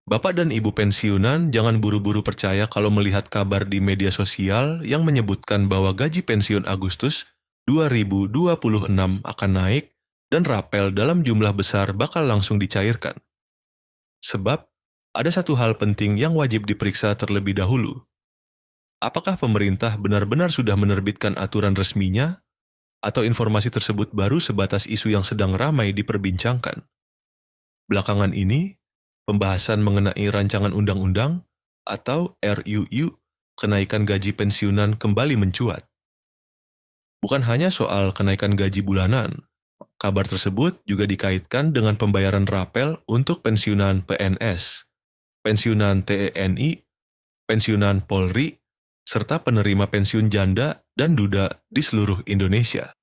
Bapak dan Ibu pensiunan jangan buru-buru percaya kalau melihat kabar di media sosial yang menyebutkan bahwa gaji pensiun Agustus 2026 akan naik dan rapel dalam jumlah besar bakal langsung dicairkan. Sebab, ada satu hal penting yang wajib diperiksa terlebih dahulu. Apakah pemerintah benar-benar sudah menerbitkan aturan resminya, atau informasi tersebut baru sebatas isu yang sedang ramai diperbincangkan? Belakangan ini, pembahasan mengenai rancangan undang-undang atau RUU kenaikan gaji pensiunan kembali mencuat. Bukan hanya soal kenaikan gaji bulanan, kabar tersebut juga dikaitkan dengan pembayaran rapel untuk pensiunan PNS, pensiunan TNI, pensiunan Polri, serta penerima pensiun janda dan duda di seluruh Indonesia.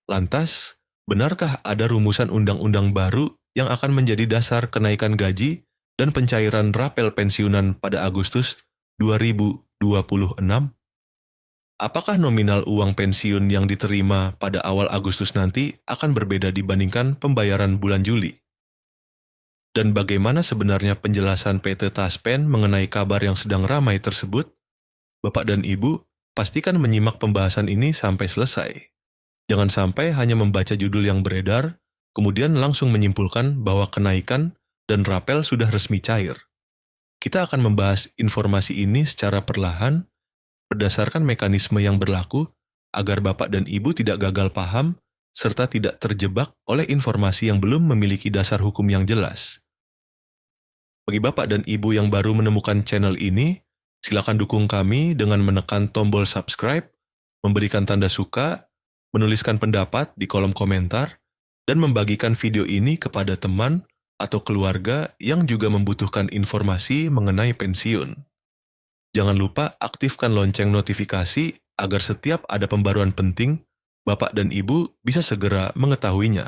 Lantas, benarkah ada rumusan undang-undang baru yang akan menjadi dasar kenaikan gaji dan pencairan rapel pensiunan pada Agustus 2026? Apakah nominal uang pensiun yang diterima pada awal Agustus nanti akan berbeda dibandingkan pembayaran bulan Juli? Dan bagaimana sebenarnya penjelasan PT Taspen mengenai kabar yang sedang ramai tersebut? Bapak dan Ibu, pastikan menyimak pembahasan ini sampai selesai. Jangan sampai hanya membaca judul yang beredar, kemudian langsung menyimpulkan bahwa kenaikan dan rapel sudah resmi cair. Kita akan membahas informasi ini secara perlahan, berdasarkan mekanisme yang berlaku, agar Bapak dan Ibu tidak gagal paham, serta tidak terjebak oleh informasi yang belum memiliki dasar hukum yang jelas. Bagi Bapak dan Ibu yang baru menemukan channel ini, silakan dukung kami dengan menekan tombol subscribe, memberikan tanda suka, menuliskan pendapat di kolom komentar, dan membagikan video ini kepada teman atau keluarga yang juga membutuhkan informasi mengenai pensiun. Jangan lupa aktifkan lonceng notifikasi agar setiap ada pembaruan penting, Bapak dan Ibu bisa segera mengetahuinya.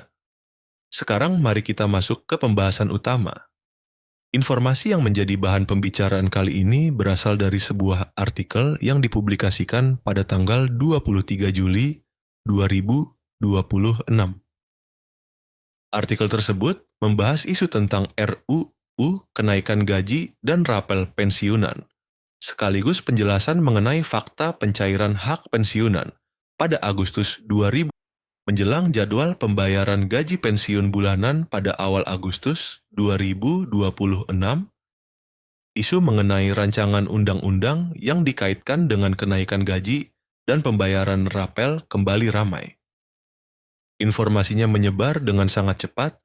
Sekarang mari kita masuk ke pembahasan utama. Informasi yang menjadi bahan pembicaraan kali ini berasal dari sebuah artikel yang dipublikasikan pada tanggal 23 Juli 2026. Artikel tersebut membahas isu tentang RUU kenaikan gaji dan rapel pensiunan, sekaligus penjelasan mengenai fakta pencairan hak pensiunan pada Agustus 2000 menjelang jadwal pembayaran gaji pensiun bulanan pada awal Agustus 2026, isu mengenai rancangan undang-undang yang dikaitkan dengan kenaikan gaji dan pembayaran rapel kembali ramai. Informasinya menyebar dengan sangat cepat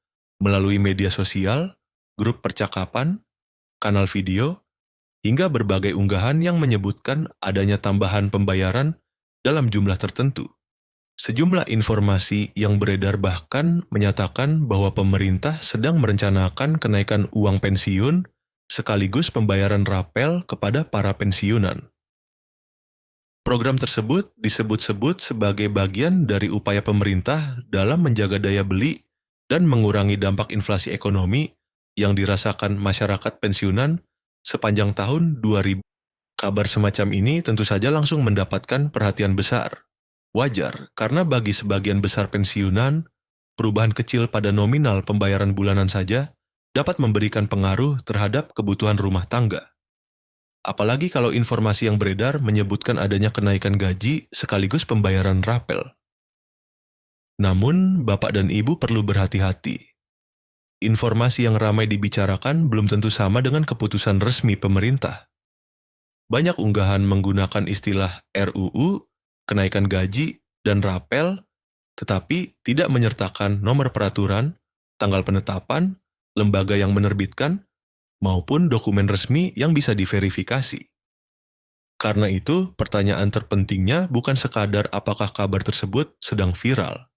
melalui media sosial, grup percakapan, kanal video, hingga berbagai unggahan yang menyebutkan adanya tambahan pembayaran dalam jumlah tertentu. Sejumlah informasi yang beredar bahkan menyatakan bahwa pemerintah sedang merencanakan kenaikan uang pensiun sekaligus pembayaran rapel kepada para pensiunan. Program tersebut disebut-sebut sebagai bagian dari upaya pemerintah dalam menjaga daya beli dan mengurangi dampak inflasi ekonomi yang dirasakan masyarakat pensiunan sepanjang tahun 2000. Kabar semacam ini tentu saja langsung mendapatkan perhatian besar. Wajar, karena bagi sebagian besar pensiunan, perubahan kecil pada nominal pembayaran bulanan saja dapat memberikan pengaruh terhadap kebutuhan rumah tangga. Apalagi kalau informasi yang beredar menyebutkan adanya kenaikan gaji sekaligus pembayaran rapel. Namun, Bapak dan Ibu perlu berhati-hati. Informasi yang ramai dibicarakan belum tentu sama dengan keputusan resmi pemerintah. Banyak unggahan menggunakan istilah RUU, kenaikan gaji, dan rapel, tetapi tidak menyertakan nomor peraturan, tanggal penetapan, lembaga yang menerbitkan, maupun dokumen resmi yang bisa diverifikasi. Karena itu, pertanyaan terpentingnya bukan sekadar apakah kabar tersebut sedang viral.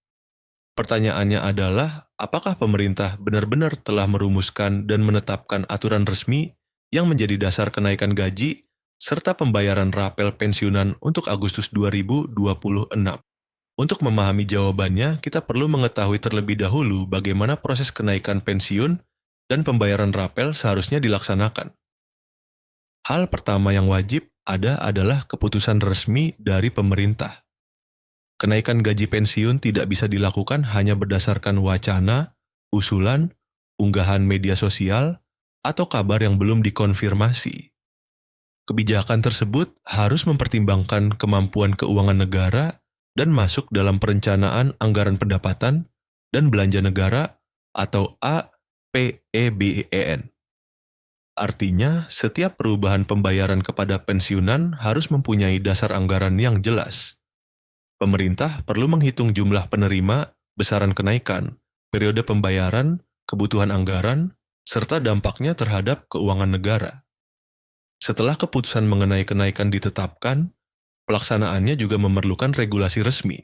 Pertanyaannya adalah, apakah pemerintah benar-benar telah merumuskan dan menetapkan aturan resmi yang menjadi dasar kenaikan gaji serta pembayaran rapel pensiunan untuk Agustus 2026. Untuk memahami jawabannya, kita perlu mengetahui terlebih dahulu bagaimana proses kenaikan pensiun dan pembayaran rapel seharusnya dilaksanakan. Hal pertama yang wajib ada adalah keputusan resmi dari pemerintah. Kenaikan gaji pensiun tidak bisa dilakukan hanya berdasarkan wacana, usulan, unggahan media sosial, atau kabar yang belum dikonfirmasi. Kebijakan tersebut harus mempertimbangkan kemampuan keuangan negara dan masuk dalam perencanaan anggaran pendapatan dan belanja negara atau APBEN. Artinya, setiap perubahan pembayaran kepada pensiunan harus mempunyai dasar anggaran yang jelas. Pemerintah perlu menghitung jumlah penerima, besaran kenaikan, periode pembayaran, kebutuhan anggaran, serta dampaknya terhadap keuangan negara. Setelah keputusan mengenai kenaikan ditetapkan, pelaksanaannya juga memerlukan regulasi resmi.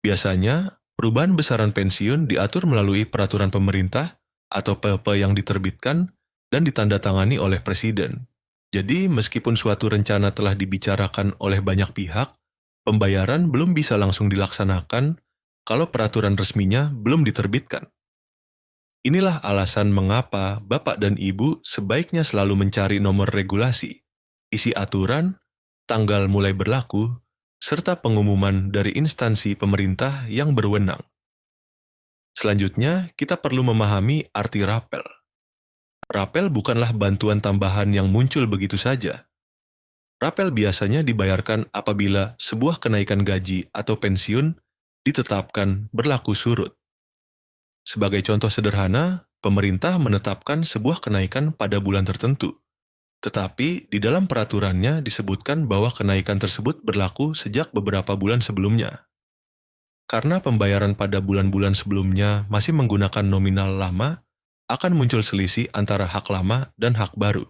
Biasanya, perubahan besaran pensiun diatur melalui peraturan pemerintah atau PP yang diterbitkan dan ditandatangani oleh Presiden. Jadi, meskipun suatu rencana telah dibicarakan oleh banyak pihak, pembayaran belum bisa langsung dilaksanakan kalau peraturan resminya belum diterbitkan. Inilah alasan mengapa Bapak dan Ibu sebaiknya selalu mencari nomor regulasi, isi aturan, tanggal mulai berlaku, serta pengumuman dari instansi pemerintah yang berwenang. Selanjutnya, kita perlu memahami arti rapel. Rapel bukanlah bantuan tambahan yang muncul begitu saja. Rapel biasanya dibayarkan apabila sebuah kenaikan gaji atau pensiun ditetapkan berlaku surut. Sebagai contoh sederhana, pemerintah menetapkan sebuah kenaikan pada bulan tertentu. Tetapi di dalam peraturannya disebutkan bahwa kenaikan tersebut berlaku sejak beberapa bulan sebelumnya. Karena pembayaran pada bulan-bulan sebelumnya masih menggunakan nominal lama, akan muncul selisih antara hak lama dan hak baru.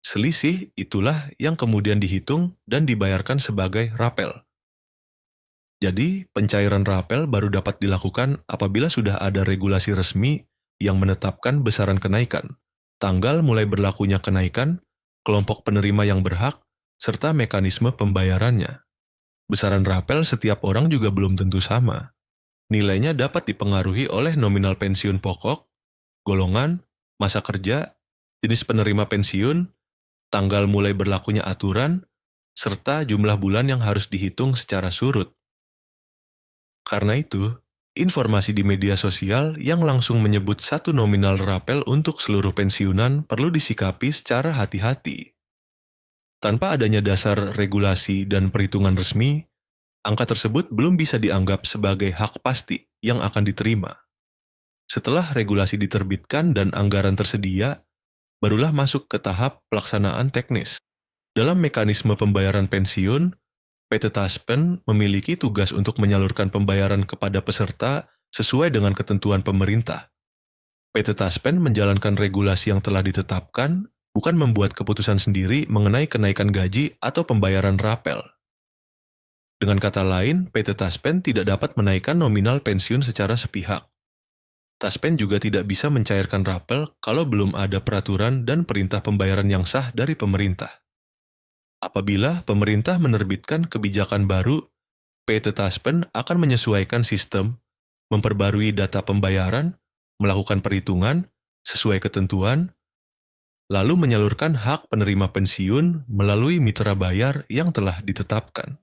Selisih itulah yang kemudian dihitung dan dibayarkan sebagai rapel. Jadi, pencairan rapel baru dapat dilakukan apabila sudah ada regulasi resmi yang menetapkan besaran kenaikan, tanggal mulai berlakunya kenaikan, kelompok penerima yang berhak, serta mekanisme pembayarannya. Besaran rapel setiap orang juga belum tentu sama. Nilainya dapat dipengaruhi oleh nominal pensiun pokok, golongan, masa kerja, jenis penerima pensiun, tanggal mulai berlakunya aturan, serta jumlah bulan yang harus dihitung secara surut. Karena itu, informasi di media sosial yang langsung menyebut satu nominal rapel untuk seluruh pensiunan perlu disikapi secara hati-hati. Tanpa adanya dasar regulasi dan perhitungan resmi, angka tersebut belum bisa dianggap sebagai hak pasti yang akan diterima. Setelah regulasi diterbitkan dan anggaran tersedia, barulah masuk ke tahap pelaksanaan teknis. Dalam mekanisme pembayaran pensiun, PT Taspen memiliki tugas untuk menyalurkan pembayaran kepada peserta sesuai dengan ketentuan pemerintah. PT Taspen menjalankan regulasi yang telah ditetapkan, bukan membuat keputusan sendiri mengenai kenaikan gaji atau pembayaran rapel. Dengan kata lain, PT Taspen tidak dapat menaikkan nominal pensiun secara sepihak. Taspen juga tidak bisa mencairkan rapel kalau belum ada peraturan dan perintah pembayaran yang sah dari pemerintah. Apabila pemerintah menerbitkan kebijakan baru, PT Taspen akan menyesuaikan sistem, memperbarui data pembayaran, melakukan perhitungan sesuai ketentuan, lalu menyalurkan hak penerima pensiun melalui mitra bayar yang telah ditetapkan.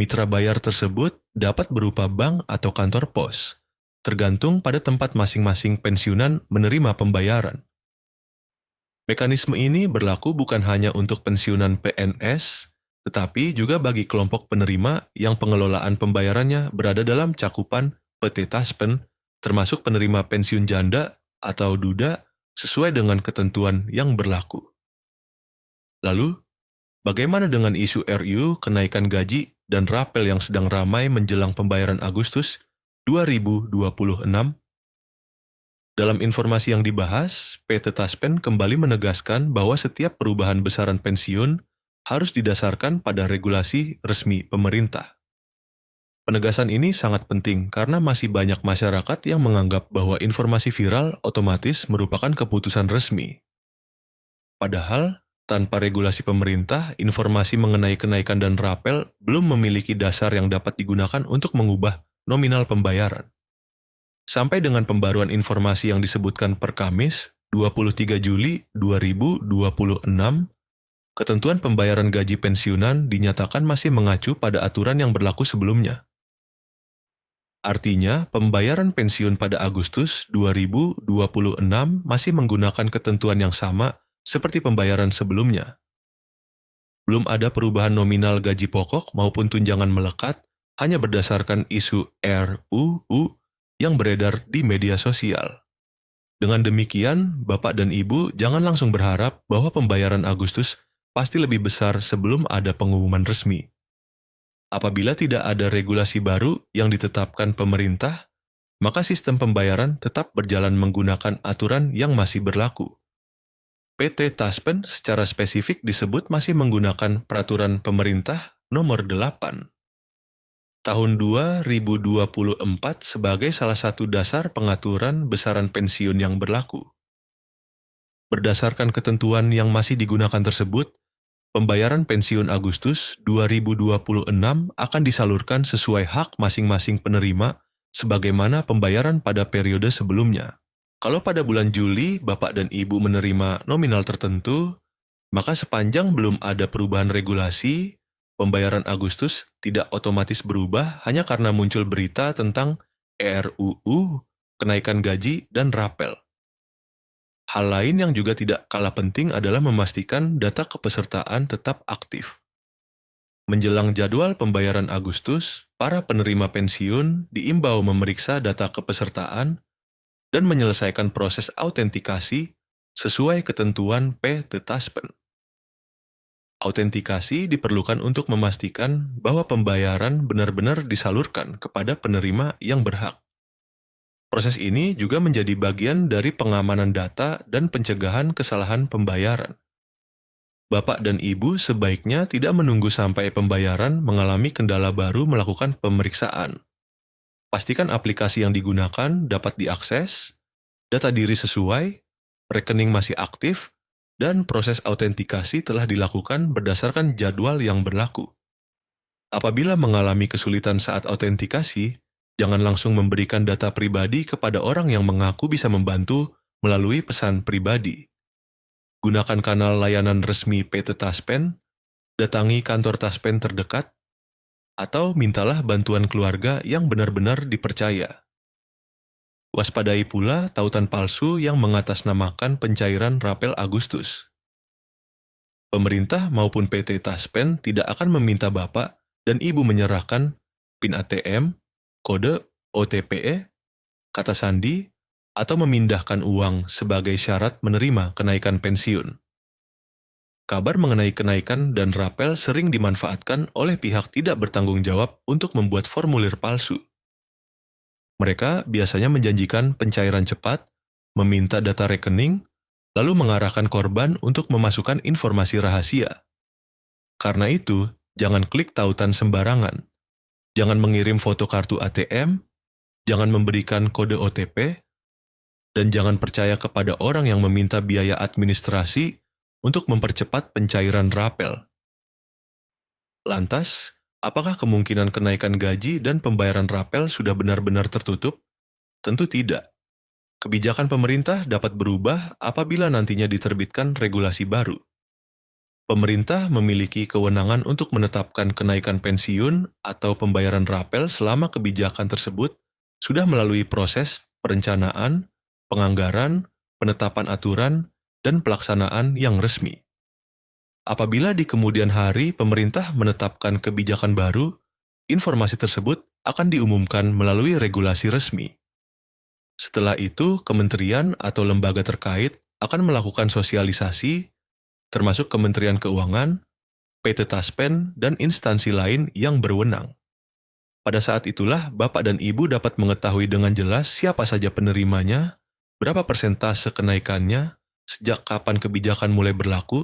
Mitra bayar tersebut dapat berupa bank atau kantor pos, tergantung pada tempat masing-masing pensiunan menerima pembayaran. Mekanisme ini berlaku bukan hanya untuk pensiunan PNS, tetapi juga bagi kelompok penerima yang pengelolaan pembayarannya berada dalam cakupan PT Taspen, termasuk penerima pensiun janda atau duda sesuai dengan ketentuan yang berlaku. Lalu, bagaimana dengan isu RUU kenaikan gaji dan rapel yang sedang ramai menjelang pembayaran Agustus 2026? Dalam informasi yang dibahas, PT Taspen kembali menegaskan bahwa setiap perubahan besaran pensiun harus didasarkan pada regulasi resmi pemerintah. Penegasan ini sangat penting karena masih banyak masyarakat yang menganggap bahwa informasi viral otomatis merupakan keputusan resmi. Padahal, tanpa regulasi pemerintah, informasi mengenai kenaikan dan rapel belum memiliki dasar yang dapat digunakan untuk mengubah nominal pembayaran. Sampai dengan pembaruan informasi yang disebutkan per Kamis, 23 Juli 2026, ketentuan pembayaran gaji pensiunan dinyatakan masih mengacu pada aturan yang berlaku sebelumnya. Artinya, pembayaran pensiun pada Agustus 2026 masih menggunakan ketentuan yang sama seperti pembayaran sebelumnya. Belum ada perubahan nominal gaji pokok maupun tunjangan melekat, hanya berdasarkan isu RUU yang beredar di media sosial. Dengan demikian, Bapak dan Ibu jangan langsung berharap bahwa pembayaran Agustus pasti lebih besar sebelum ada pengumuman resmi. Apabila tidak ada regulasi baru yang ditetapkan pemerintah, maka sistem pembayaran tetap berjalan menggunakan aturan yang masih berlaku. PT Taspen secara spesifik disebut masih menggunakan Peraturan Pemerintah Nomor 8 Tahun 2024 sebagai salah satu dasar pengaturan besaran pensiun yang berlaku. Berdasarkan ketentuan yang masih digunakan tersebut, pembayaran pensiun Agustus 2026 akan disalurkan sesuai hak masing-masing penerima sebagaimana pembayaran pada periode sebelumnya. Kalau pada bulan Juli Bapak dan Ibu menerima nominal tertentu, maka sepanjang belum ada perubahan regulasi, pembayaran Agustus tidak otomatis berubah hanya karena muncul berita tentang RUU, kenaikan gaji, dan rapel. Hal lain yang juga tidak kalah penting adalah memastikan data kepesertaan tetap aktif. Menjelang jadwal pembayaran Agustus, para penerima pensiun diimbau memeriksa data kepesertaan dan menyelesaikan proses autentikasi sesuai ketentuan PT Taspen. Autentikasi diperlukan untuk memastikan bahwa pembayaran benar-benar disalurkan kepada penerima yang berhak. Proses ini juga menjadi bagian dari pengamanan data dan pencegahan kesalahan pembayaran. Bapak dan Ibu sebaiknya tidak menunggu sampai pembayaran mengalami kendala baru melakukan pemeriksaan. Pastikan aplikasi yang digunakan dapat diakses, data diri sesuai, rekening masih aktif, dan proses autentikasi telah dilakukan berdasarkan jadwal yang berlaku. Apabila mengalami kesulitan saat autentikasi, jangan langsung memberikan data pribadi kepada orang yang mengaku bisa membantu melalui pesan pribadi. Gunakan kanal layanan resmi PT Taspen, datangi kantor Taspen terdekat, atau mintalah bantuan keluarga yang benar-benar dipercaya. Waspadai pula tautan palsu yang mengatasnamakan pencairan rapel Agustus. Pemerintah maupun PT Taspen tidak akan meminta Bapak dan Ibu menyerahkan PIN ATM, kode OTP, kata sandi, atau memindahkan uang sebagai syarat menerima kenaikan pensiun. Kabar mengenai kenaikan dan rapel sering dimanfaatkan oleh pihak tidak bertanggung jawab untuk membuat formulir palsu. Mereka biasanya menjanjikan pencairan cepat, meminta data rekening, lalu mengarahkan korban untuk memasukkan informasi rahasia. Karena itu, jangan klik tautan sembarangan. Jangan mengirim foto kartu ATM, jangan memberikan kode OTP, dan jangan percaya kepada orang yang meminta biaya administrasi untuk mempercepat pencairan rapel. Lantas, apakah kemungkinan kenaikan gaji dan pembayaran rapel sudah benar-benar tertutup? Tentu tidak. Kebijakan pemerintah dapat berubah apabila nantinya diterbitkan regulasi baru. Pemerintah memiliki kewenangan untuk menetapkan kenaikan pensiun atau pembayaran rapel selama kebijakan tersebut sudah melalui proses perencanaan, penganggaran, penetapan aturan, dan pelaksanaan yang resmi. Apabila di kemudian hari pemerintah menetapkan kebijakan baru, informasi tersebut akan diumumkan melalui regulasi resmi. Setelah itu, kementerian atau lembaga terkait akan melakukan sosialisasi, termasuk Kementerian Keuangan, PT Taspen, dan instansi lain yang berwenang. Pada saat itulah Bapak dan Ibu dapat mengetahui dengan jelas siapa saja penerimanya, berapa persentase kenaikannya, sejak kapan kebijakan mulai berlaku,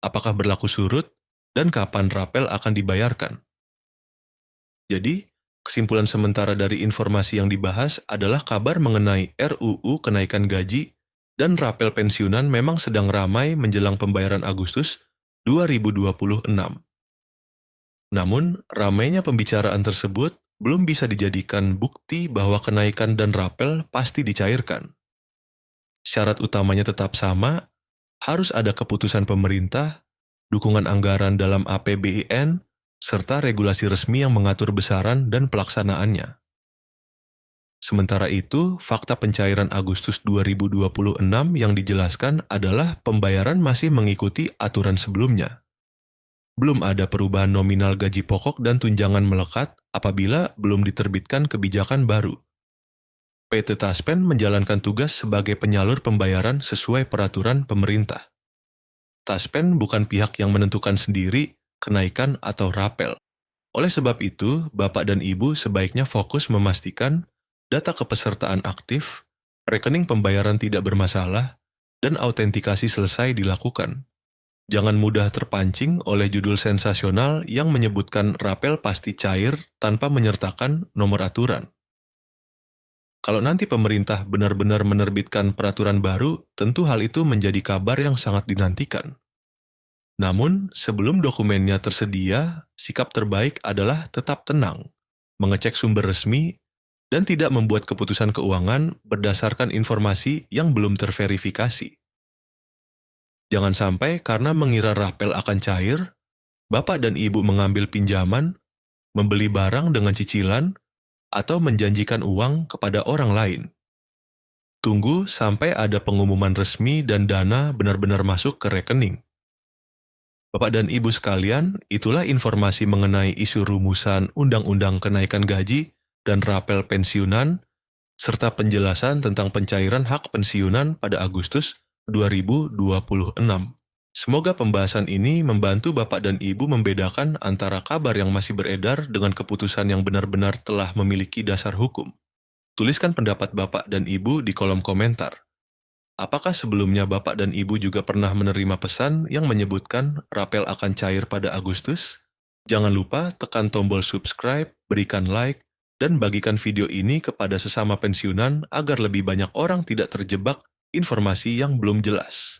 apakah berlaku surut, dan kapan rapel akan dibayarkan. Jadi, kesimpulan sementara dari informasi yang dibahas adalah kabar mengenai RUU kenaikan gaji dan rapel pensiunan memang sedang ramai menjelang pembayaran Agustus 2026. Namun, ramainya pembicaraan tersebut belum bisa dijadikan bukti bahwa kenaikan dan rapel pasti dicairkan. Syarat utamanya tetap sama, harus ada keputusan pemerintah, dukungan anggaran dalam APBN, serta regulasi resmi yang mengatur besaran dan pelaksanaannya. Sementara itu, fakta pencairan Agustus 2026 yang dijelaskan adalah pembayaran masih mengikuti aturan sebelumnya. Belum ada perubahan nominal gaji pokok dan tunjangan melekat apabila belum diterbitkan kebijakan baru. PT Taspen menjalankan tugas sebagai penyalur pembayaran sesuai peraturan pemerintah. Taspen bukan pihak yang menentukan sendiri kenaikan atau rapel. Oleh sebab itu, Bapak dan Ibu sebaiknya fokus memastikan data kepesertaan aktif, rekening pembayaran tidak bermasalah, dan autentikasi selesai dilakukan. Jangan mudah terpancing oleh judul sensasional yang menyebutkan rapel pasti cair tanpa menyertakan nomor aturan. Kalau nanti pemerintah benar-benar menerbitkan peraturan baru, tentu hal itu menjadi kabar yang sangat dinantikan. Namun, sebelum dokumennya tersedia, sikap terbaik adalah tetap tenang, mengecek sumber resmi, dan tidak membuat keputusan keuangan berdasarkan informasi yang belum terverifikasi. Jangan sampai karena mengira rapel akan cair, Bapak dan Ibu mengambil pinjaman, membeli barang dengan cicilan, atau menjanjikan uang kepada orang lain. Tunggu sampai ada pengumuman resmi dan dana benar-benar masuk ke rekening. Bapak dan Ibu sekalian, itulah informasi mengenai isu rumusan Undang-Undang Kenaikan Gaji dan Rapel Pensiunan, serta penjelasan tentang pencairan hak pensiunan pada Agustus 2026. Semoga pembahasan ini membantu Bapak dan Ibu membedakan antara kabar yang masih beredar dengan keputusan yang benar-benar telah memiliki dasar hukum. Tuliskan pendapat Bapak dan Ibu di kolom komentar. Apakah sebelumnya Bapak dan Ibu juga pernah menerima pesan yang menyebutkan rapel akan cair pada Agustus? Jangan lupa tekan tombol subscribe, berikan like, dan bagikan video ini kepada sesama pensiunan agar lebih banyak orang tidak terjebak informasi yang belum jelas.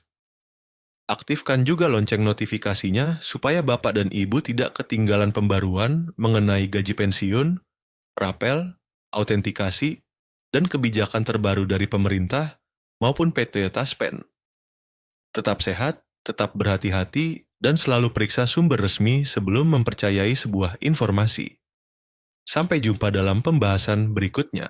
Aktifkan juga lonceng notifikasinya supaya Bapak dan Ibu tidak ketinggalan pembaruan mengenai gaji pensiun, rapel, autentikasi, dan kebijakan terbaru dari pemerintah maupun PT Taspen. Tetap sehat, tetap berhati-hati, dan selalu periksa sumber resmi sebelum mempercayai sebuah informasi. Sampai jumpa dalam pembahasan berikutnya.